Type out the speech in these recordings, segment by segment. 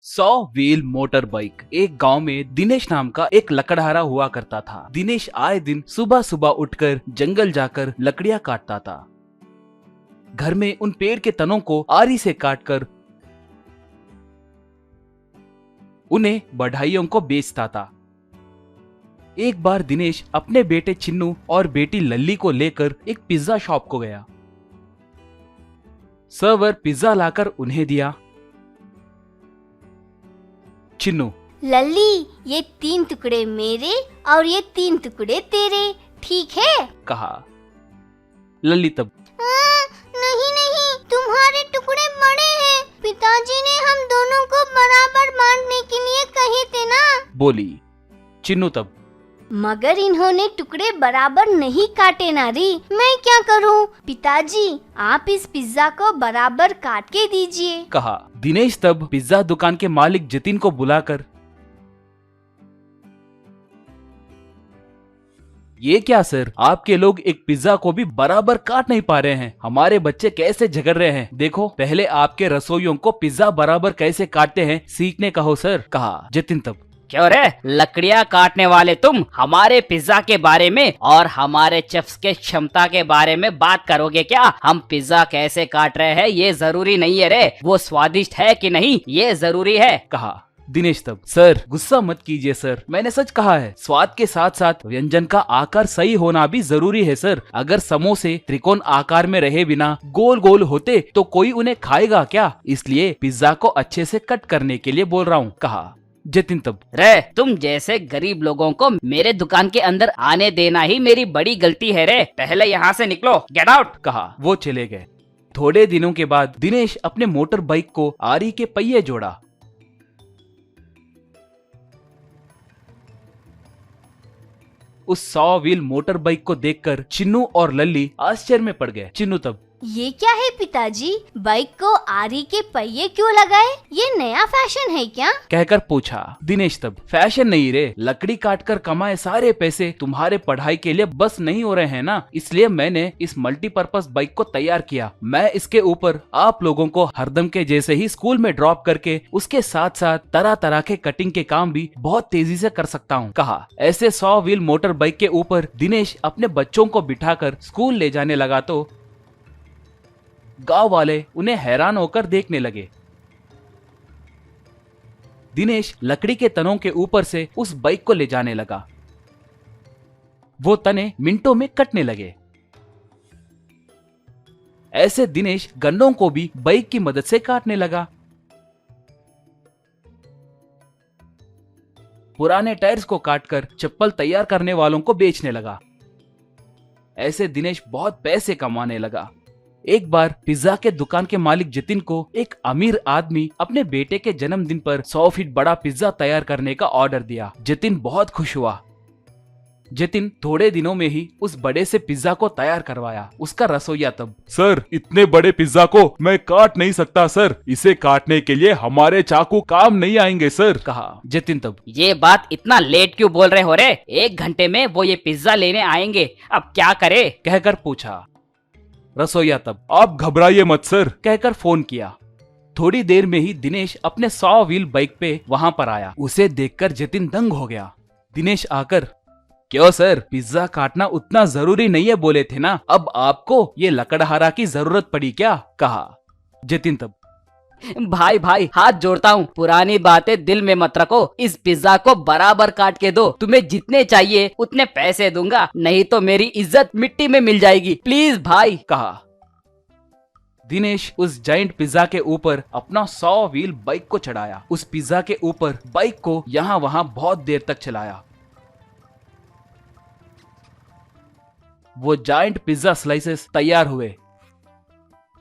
100 wheel motor bike. एक गांव में दिनेश नाम का एक लकड़हारा हुआ करता था। दिनेश आए दिन सुबह सुबह उठकर जंगल जाकर लकड़ियां काटता था। घर में उन पेड़ के तनों को आरी से काटकर उन्हें बढ़ाइयों को बेचता था। एक बार दिनेश अपने बेटे चिन्नू और बेटी लल्ली को लेकर एक पिज्जा शॉप को गया। सर्वर पिज्जा लाकर उन्हें दिया। चिन्नू, लल्ली, ये 3 टुकड़े मेरे और ये 3 टुकड़े तेरे, ठीक है? कहा। लल्ली तब, नहीं नहीं, तुम्हारे टुकड़े बड़े हैं। पिताजी ने हम दोनों को बराबर बांटने के लिए कहे थे ना, बोली। चिन्नू तब, मगर इन्होंने टुकड़े बराबर नहीं काटे नारी, मैं क्या करूं? पिताजी, आप इस पिज्जा को बराबर काट के दीजिए, कहा। दिनेश तब पिज्जा दुकान के मालिक जतिन को बुलाकर, ये क्या सर, आपके लोग एक पिज्जा को भी बराबर काट नहीं पा रहे हैं। हमारे बच्चे कैसे झगड़ रहे हैं। देखो, पहले आपके रसोइयों को पिज्जा बराबर कैसे काटते हैं सीखने कहो सर, कहा। जतिन तब, क्यों रे, लकड़ियां काटने वाले तुम हमारे पिज्जा के बारे में और हमारे चिप्स के क्षमता के बारे में बात करोगे क्या? हम पिज्जा कैसे काट रहे हैं ये जरूरी नहीं है रे, वो स्वादिष्ट है कि नहीं ये जरूरी है, कहा। दिनेश तब, सर गुस्सा मत कीजिए सर, मैंने सच कहा है। स्वाद के साथ साथ व्यंजन का आकार सही होना भी जरूरी है सर। अगर समोसे त्रिकोण आकार में रहे बिना गोल गोल होते तो कोई उन्हें खाएगा क्या? इसलिए पिज्जा को अच्छे से कट करने के लिए बोल रहा हूँ, कहा। जतिन तब, रे तुम जैसे गरीब लोगों को मेरे दुकान के अंदर आने देना ही मेरी बड़ी गलती है रे, पहले यहाँ से निकलो, गेट आउट, कहा। वो चले गए। थोड़े दिनों के बाद दिनेश अपने मोटर बाइक को आरी के पहिए जोड़ा। उस 100 व्हील मोटर बाइक को देखकर चिन्नू और लल्ली आश्चर्य में पड़ गए। चिन्नू तब, ये क्या है पिताजी? बाइक को आरी के पहिए क्यों लगाए? ये नया फैशन है क्या? कहकर पूछा। दिनेश तब, फैशन नहीं रे, लकड़ी काटकर कमाए सारे पैसे तुम्हारे पढ़ाई के लिए बस नहीं हो रहे हैं ना, इसलिए मैंने इस मल्टीपर्पज बाइक को तैयार किया। मैं इसके ऊपर आप लोगों को हरदम के जैसे ही स्कूल में ड्रॉप करके उसके साथ साथ तरह तरह के कटिंग के काम भी बहुत तेजी से कर सकता हूँ, कहा। ऐसे 100 व्हील मोटर बाइक के ऊपर दिनेश अपने बच्चों को बिठाकर स्कूल ले जाने लगा तो गांव वाले उन्हें हैरान होकर देखने लगे। दिनेश लकड़ी के तनों के ऊपर से उस बाइक को ले जाने लगा। वो तने मिनटों में कटने लगे। ऐसे दिनेश गन्नों को भी बाइक की मदद से काटने लगा। पुराने टायर्स को काटकर चप्पल तैयार करने वालों को बेचने लगा। ऐसे दिनेश बहुत पैसे कमाने लगा। एक बार पिज्जा के दुकान के मालिक जतिन को एक अमीर आदमी अपने बेटे के जन्मदिन पर 100 फीट बड़ा पिज्जा तैयार करने का ऑर्डर दिया। जतिन बहुत खुश हुआ। जतिन थोड़े दिनों में ही उस बड़े से पिज्जा को तैयार करवाया। उसका रसोइया तब, सर इतने बड़े पिज्जा को मैं काट नहीं सकता सर, इसे काटने के लिए हमारे चाकू काम नहीं आएंगे सर, कहा। जतिन तब, ये बात इतना लेट क्यों बोल रहे हो रे? 1 घंटे में वो ये पिज्जा लेने आएंगे, अब क्या करे? कहकर पूछा। रसोइया तब, आप घबराइए मत सर, कहकर फोन किया। थोड़ी देर में ही दिनेश अपने 100 व्हील बाइक पे वहां पर आया। उसे देखकर जतिन दंग हो गया। दिनेश आकर, क्यों सर, पिज्जा काटना उतना जरूरी नहीं है बोले थे ना, अब आपको ये लकड़हारा की जरूरत पड़ी क्या, कहा। जतिन तब, भाई भाई हाथ जोड़ता हूँ, पुरानी बातें दिल में मत रखो, इस पिज्जा को बराबर काट के दो, तुम्हें जितने चाहिए उतने पैसे दूंगा, नहीं तो मेरी इज्जत मिट्टी में मिल जाएगी, प्लीज भाई, कहा। दिनेश उस जाइंट पिज्जा के ऊपर अपना 100 व्हील बाइक को चढ़ाया। उस पिज्जा के ऊपर बाइक को यहाँ वहां बहुत देर तक चलाया। वो जाइंट पिज्जा स्लाइसेस तैयार हुए।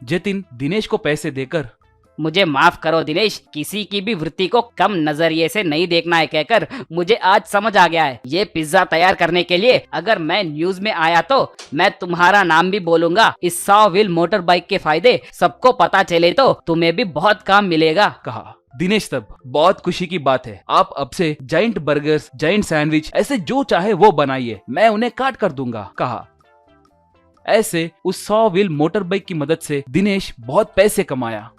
जतिन दिनेश को पैसे देकर, मुझे माफ करो दिनेश, किसी की भी वृत्ति को कम नजरिए से नहीं देखना है कहकर मुझे आज समझ आ गया है। ये पिज्जा तैयार करने के लिए अगर मैं न्यूज में आया तो मैं तुम्हारा नाम भी बोलूंगा। इस 100 व्हील मोटर बाइक के फायदे सबको पता चले तो तुम्हें भी बहुत काम मिलेगा, कहा। दिनेश तब, बहुत खुशी की बात है, आप अब से जाइंट बर्गर्स, जाइंट सैंडविच ऐसे जो चाहे वो बनाइए, मैं उन्हें काट कर दूंगा, कहा। ऐसे उस 100 व्हील मोटर बाइक की मदद से दिनेश बहुत पैसे कमाया।